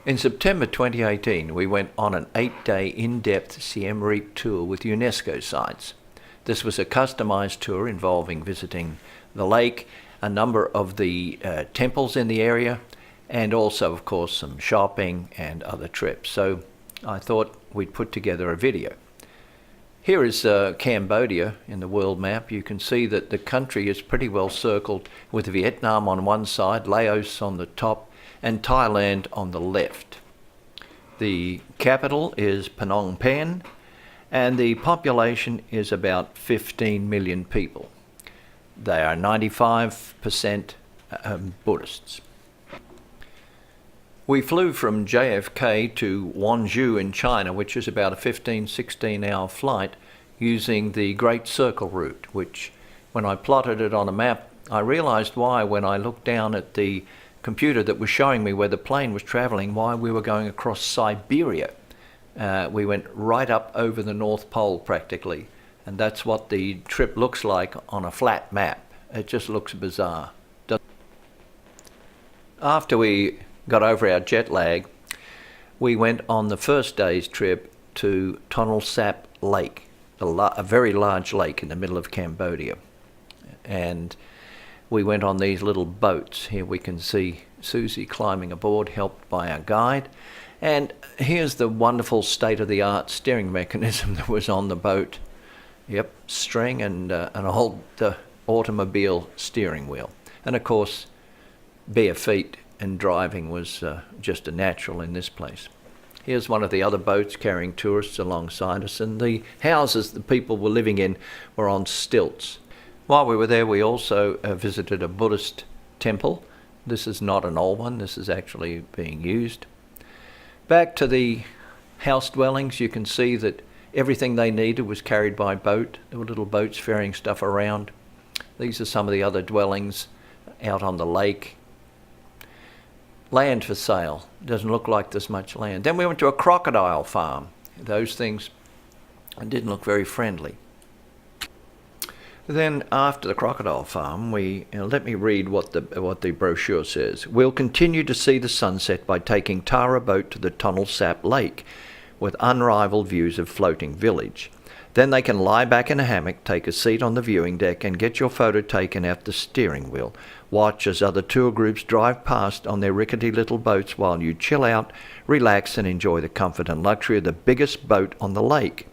In September 2018, we went on an 8-day in-depth Siem Reap tour with UNESCO sites. This was a customized tour involving visiting the lake, a number of the temples in the area, and also, of course, some shopping and other trips. So I thought we'd put together a video. Here is Cambodia in the world map. You can see that the country is pretty well circled with Vietnam on one side, Laos on the top, and Thailand on the left. The capital is Phnom Penh, and the population is about 15 million people. They are 95% Buddhists. We flew from JFK to Guangzhou in China, which is about a 15-16 hour flight, using the Great Circle route, which when I plotted it on a map, I realized why when I looked down at the computer that was showing me where the plane was traveling, why we were going across Siberia. We went right up over the North Pole practically, and that's what the trip looks like on a flat map. It just looks bizarre. After we got over our jet lag, we went on the first day's trip to Tonle Sap Lake, a very large lake in the middle of Cambodia. And we went on these little boats. Here we can see Susie climbing aboard, helped by our guide. And here's the wonderful state-of-the-art steering mechanism that was on the boat. Yep, string and an old automobile steering wheel. And of course, bare feet and driving was just a natural in this place. Here's one of the other boats carrying tourists alongside us, and the houses the people were living in were on stilts. While we were there, we also visited a Buddhist temple. This is not an old one, this is actually being used. Back to the house dwellings, you can see that everything they needed was carried by boat. There were little boats ferrying stuff around. These are some of the other dwellings out on the lake. Land for sale. Doesn't look like there's much land. Then we went to a crocodile farm. Those things didn't look very friendly. Then after the crocodile farm, let me read what the brochure says. We'll continue to see the sunset by taking Tara boat to the Tonle Sap Lake with unrivaled views of floating village. Then they can lie back in a hammock, take a seat on the viewing deck and get your photo taken at the steering wheel. Watch as other tour groups drive past on their rickety little boats while you chill out, relax and enjoy the comfort and luxury of the biggest boat on the lake.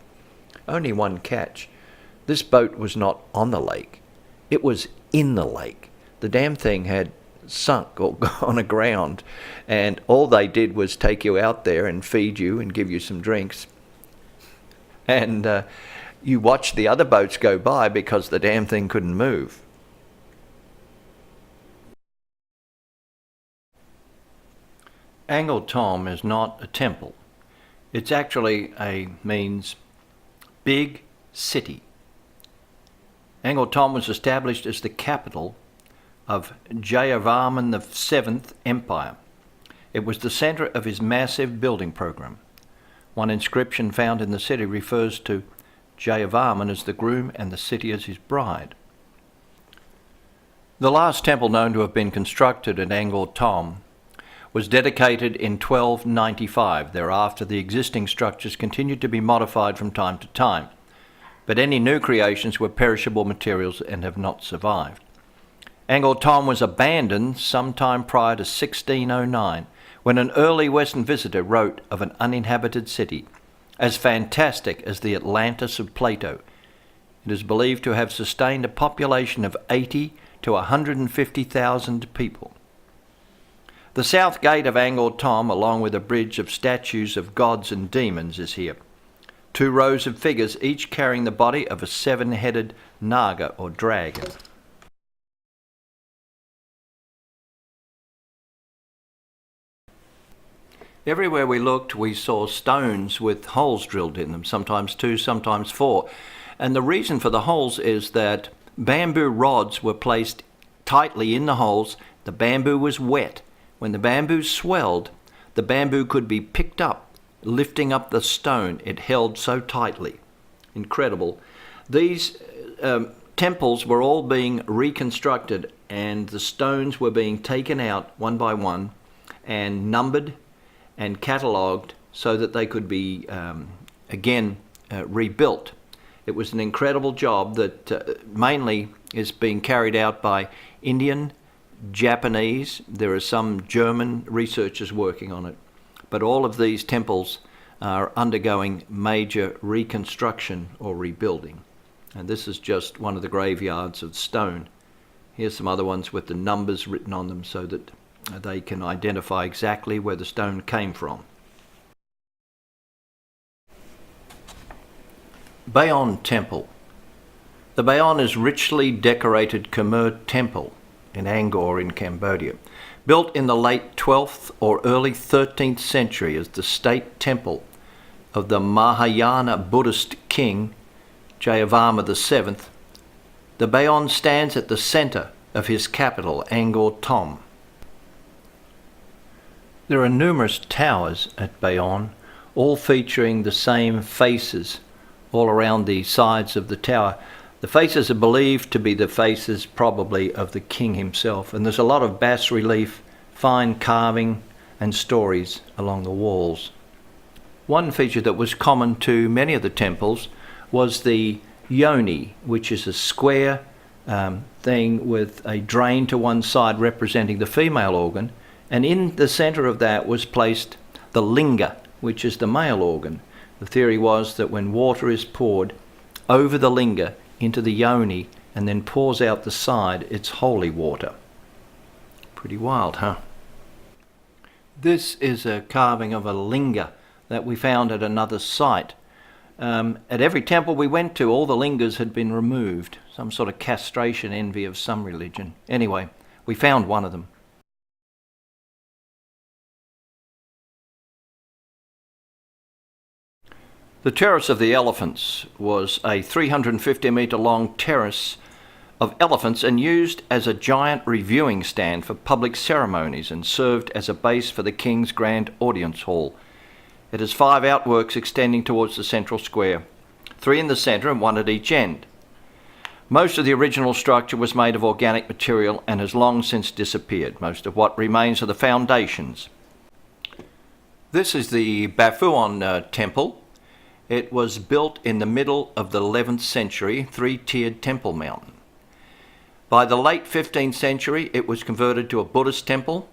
Only one catch. This boat was not on the lake. It was in the lake. The damn thing had sunk or gone aground, and all they did was take you out there and feed you and give you some drinks. And you watched the other boats go by because the damn thing couldn't move. Angkor Thom is not a temple. It's actually means big city. Angkor Thom was established as the capital of Jayavarman VII Empire. It was the center of his massive building program. One inscription found in the city refers to Jayavarman as the groom and the city as his bride. The last temple known to have been constructed at Angkor Thom was dedicated in 1295. Thereafter, the existing structures continued to be modified from time to time, but any new creations were perishable materials and have not survived. Angkor Thom was abandoned sometime prior to 1609, when an early Western visitor wrote of an uninhabited city, as fantastic as the Atlantis of Plato. It is believed to have sustained a population of 80 to 150,000 people. The south gate of Angkor Thom, along with a bridge of statues of gods and demons, is here. 2 rows of figures, each carrying the body of a 7-headed naga or dragon. Everywhere we looked, we saw stones with holes drilled in them, sometimes 2, sometimes 4. And the reason for the holes is that bamboo rods were placed tightly in the holes. The bamboo was wet. When the bamboo swelled, the bamboo could be picked up, lifting up the stone. It held so tightly. Incredible. These temples were all being reconstructed, and the stones were being taken out one by one and numbered and catalogued so that they could be again rebuilt. It was an incredible job that mainly is being carried out by Indian, Japanese. There are some German researchers working on it, but all of these temples are undergoing major reconstruction or rebuilding. And this is just one of the graveyards of stone. Here's some other ones with the numbers written on them so that they can identify exactly where the stone came from. Bayon Temple. The Bayon is richly decorated Khmer temple in Angkor in Cambodia. Built in the late 12th or early 13th century as the state temple of the Mahayana Buddhist king Jayavarman VII, the Bayon stands at the centre of his capital, Angkor Thom. There are numerous towers at Bayon, all featuring the same faces all around the sides of the tower. The faces are believed to be the faces probably of the king himself, and there's a lot of bas relief, fine carving and stories along the walls. One feature that was common to many of the temples was the yoni, which is a square thing with a drain to one side representing the female organ, and in the centre of that was placed the linga, which is the male organ. The theory was that when water is poured over the linga into the yoni and then pours out the side, it's holy water. Pretty wild, huh? This is a carving of a linga that we found at another site. At every temple we went to, all the lingas had been removed. Some sort of castration envy of some religion. Anyway, we found one of them. The Terrace of the Elephants was a 350-metre long terrace of elephants and used as a giant reviewing stand for public ceremonies and served as a base for the King's Grand Audience Hall. It has 5 outworks extending towards the central square, 3 in the centre and 1 at each end. Most of the original structure was made of organic material and has long since disappeared. Most of what remains are the foundations. This is the Bafuon Temple. It was built in the middle of the 11th century, 3-tiered temple mountain. By the late 15th century, it was converted to a Buddhist temple.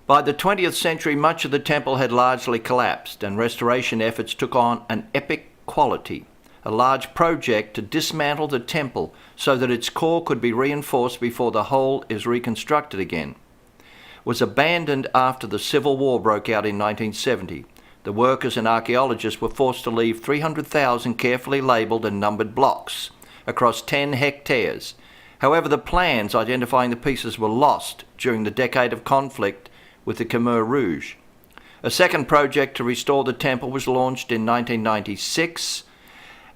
By the 20th century, much of the temple had largely collapsed, and restoration efforts took on an epic quality, a large project to dismantle the temple so that its core could be reinforced before the whole is reconstructed again. Was abandoned after the Civil War broke out in 1970. The workers and archaeologists were forced to leave 300,000 carefully labelled and numbered blocks across 10 hectares. However, the plans identifying the pieces were lost during the decade of conflict with the Khmer Rouge. A second project to restore the temple was launched in 1996,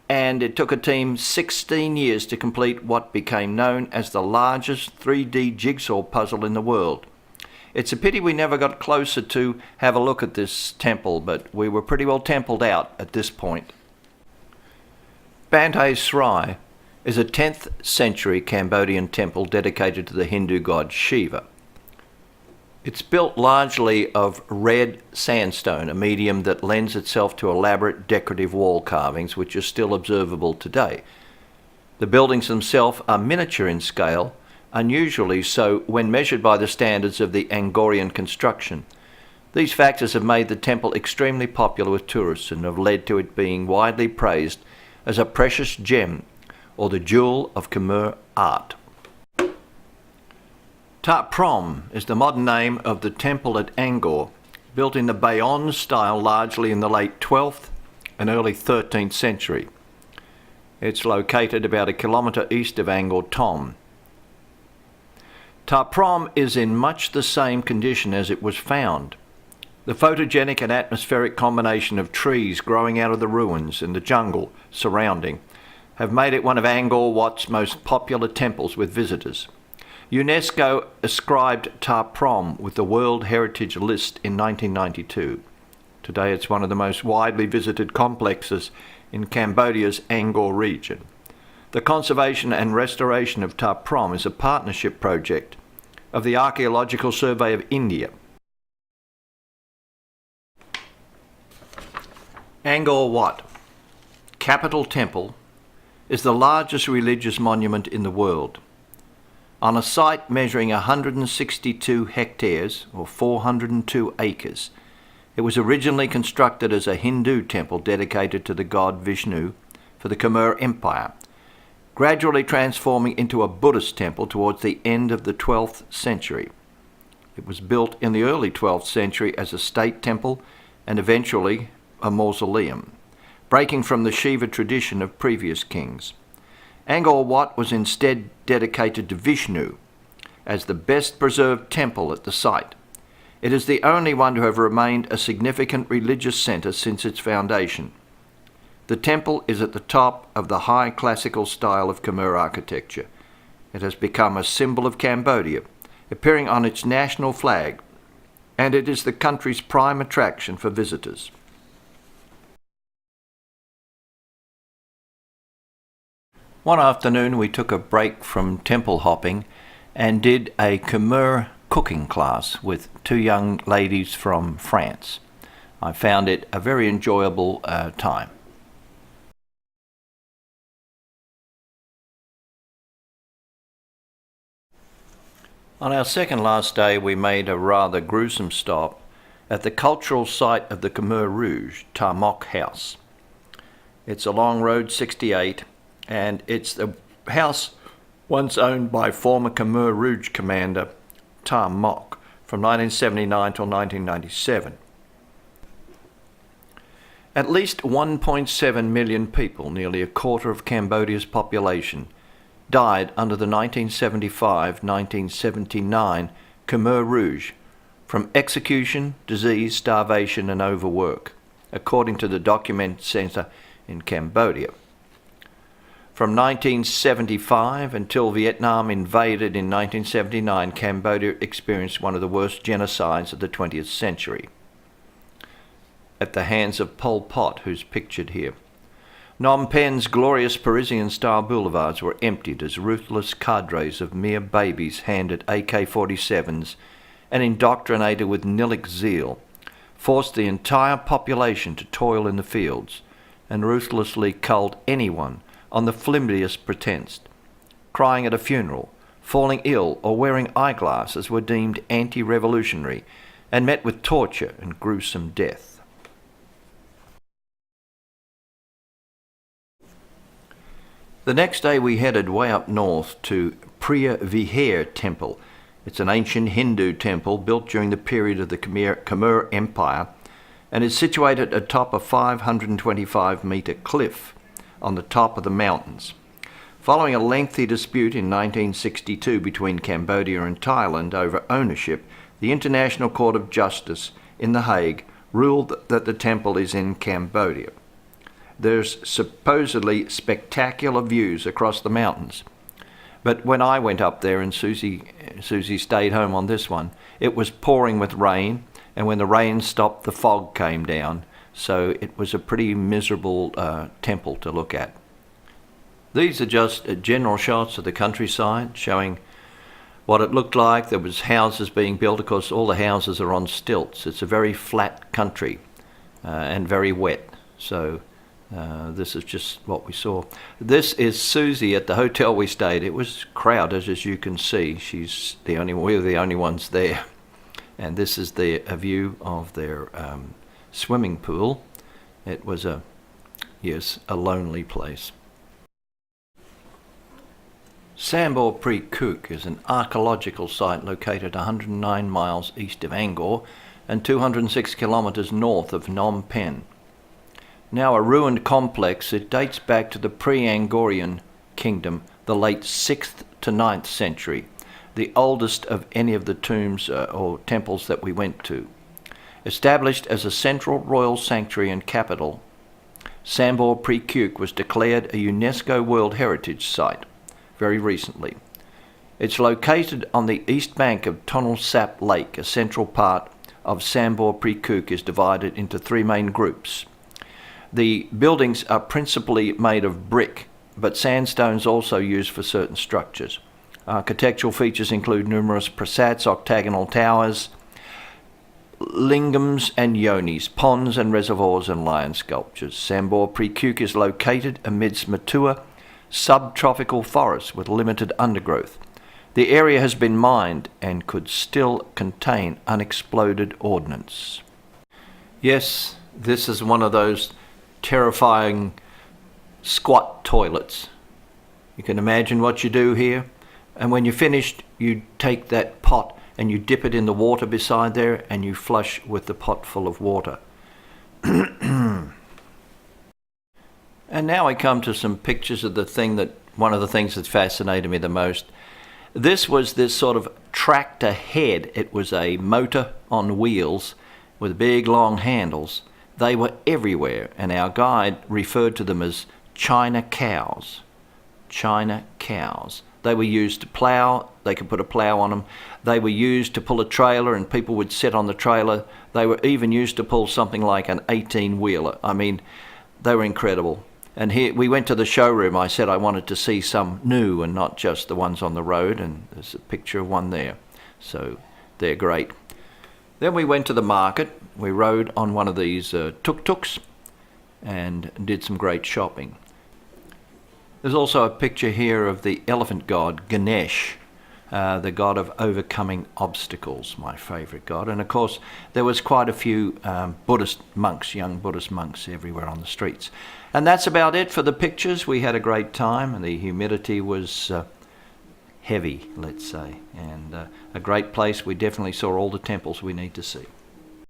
and it took a team 16 years to complete what became known as the largest 3D jigsaw puzzle in the world. It's a pity we never got closer to have a look at this temple, but we were pretty well templed out at this point. Bantay Srai is a 10th century Cambodian temple dedicated to the Hindu god Shiva. It's built largely of red sandstone, a medium that lends itself to elaborate decorative wall carvings which are still observable today. The buildings themselves are miniature in scale, unusually so when measured by the standards of the Angkorian construction. These factors have made the temple extremely popular with tourists and have led to it being widely praised as a precious gem or the jewel of Khmer art. Ta Prohm is the modern name of the temple at Angkor, built in the Bayon style largely in the late 12th and early 13th century. It's located about a kilometre east of Angkor Thom. Ta Prohm is in much the same condition as it was found. The photogenic and atmospheric combination of trees growing out of the ruins and the jungle surrounding have made it one of Angkor Wat's most popular temples with visitors. UNESCO ascribed Ta Prohm with the World Heritage List in 1992. Today it's one of the most widely visited complexes in Cambodia's Angkor region. The conservation and restoration of Ta Prohm is a partnership project of the Archaeological Survey of India Angkor Wat, Capital Temple, is the largest religious monument in the world. On a site measuring 162 hectares, or 402 acres, it was originally constructed as a Hindu temple dedicated to the god Vishnu for the Khmer Empire, gradually transforming into a Buddhist temple towards the end of the 12th century. It was built in the early 12th century as a state temple and eventually a mausoleum, breaking from the Shiva tradition of previous kings. Angkor Wat was instead dedicated to Vishnu as the best preserved temple at the site. It is the only one to have remained a significant religious centre since its foundation. The temple is at the top of the high classical style of Khmer architecture. It has become a symbol of Cambodia, appearing on its national flag, and it is the country's prime attraction for visitors. One afternoon we took a break from temple hopping and did a Khmer cooking class with two young ladies from France. I found it a very enjoyable time. On our second last day we made a rather gruesome stop at the cultural site of the Khmer Rouge, Ta Mok House. It's along Road 68 and it's the house once owned by former Khmer Rouge commander Ta Mok from 1979 till 1997. At least 1.7 million people, nearly a quarter of Cambodia's population, died under the 1975-1979 Khmer Rouge from execution, disease, starvation and overwork, according to the Document Centre in Cambodia. From 1975 until Vietnam invaded in 1979, Cambodia experienced one of the worst genocides of the 20th century at the hands of Pol Pot, who's pictured here. Phnom Penh's glorious Parisian-style boulevards were emptied as ruthless cadres of mere babies handed AK-47s and indoctrinated with nihilic zeal forced the entire population to toil in the fields and ruthlessly culled anyone on the flimsiest pretense. Crying at a funeral, falling ill or wearing eyeglasses were deemed anti-revolutionary and met with torture and gruesome death. The next day we headed way up north to Preah Vihear Temple. It's an ancient Hindu temple built during the period of the Khmer Empire and is situated atop a 525-metre cliff on the top of the mountains. Following a lengthy dispute in 1962 between Cambodia and Thailand over ownership, the International Court of Justice in The Hague ruled that the temple is in Cambodia. There's supposedly spectacular views across the mountains, but when I went up there and Susie stayed home on this one, it was pouring with rain, and when the rain stopped the fog came down. So it was a pretty miserable temple to look at. These are just general shots of the countryside showing what it looked like. There was houses being built. Of course, all the houses are on stilts. It's a very flat country and very wet. So this is just what we saw. This is Susie at the hotel we stayed. It was crowded, as you can see. We were the only ones there. And this is a view of their swimming pool. It was a lonely place. Sambor Pre Kook is an archaeological site located 109 miles east of Angkor and 206 kilometres north of Phnom Penh. Now a ruined complex, it dates back to the pre-Angkorian kingdom, the late 6th to 9th century, the oldest of any of the tombs or temples that we went to. Established as a central royal sanctuary and capital, Sambor Pre Kook was declared a UNESCO World Heritage Site very recently. It's located on the east bank of Tonle Sap Lake. A central part of Sambor Pre Kook is divided into three main groups. The buildings are principally made of brick, but sandstone is also used for certain structures. Architectural features include numerous prasats, octagonal towers, lingams and yonis, ponds and reservoirs and lion sculptures. Sambor Pre-Kuk is located amidst mature subtropical forests with limited undergrowth. The area has been mined and could still contain unexploded ordnance. Yes, this is one of those terrifying squat toilets. You can imagine what you do here. And when you're finished, you take that pot and you dip it in the water beside there and you flush with the pot full of water. And now I come to some pictures of one of the things that fascinated me the most. This was this sort of tractor head. It was a motor on wheels with big long handles. They were everywhere, and our guide referred to them as China cows. China cows. They were used to plough. They could put a plough on them. They were used to pull a trailer and people would sit on the trailer. They were even used to pull something like an 18-wheeler. I mean, they were incredible. And here we went to the showroom. I said I wanted to see some new and not just the ones on the road, and there's a picture of one there. So they're great. Then we went to the market. We rode on one of these tuk-tuks and did some great shopping. There's also a picture here of the elephant god, Ganesh, the god of overcoming obstacles, my favourite god. And of course, there was quite a few Buddhist monks, young Buddhist monks everywhere on the streets. And that's about it for the pictures. We had a great time, and the humidity was heavy, let's say. And a great place. We definitely saw all the temples we need to see.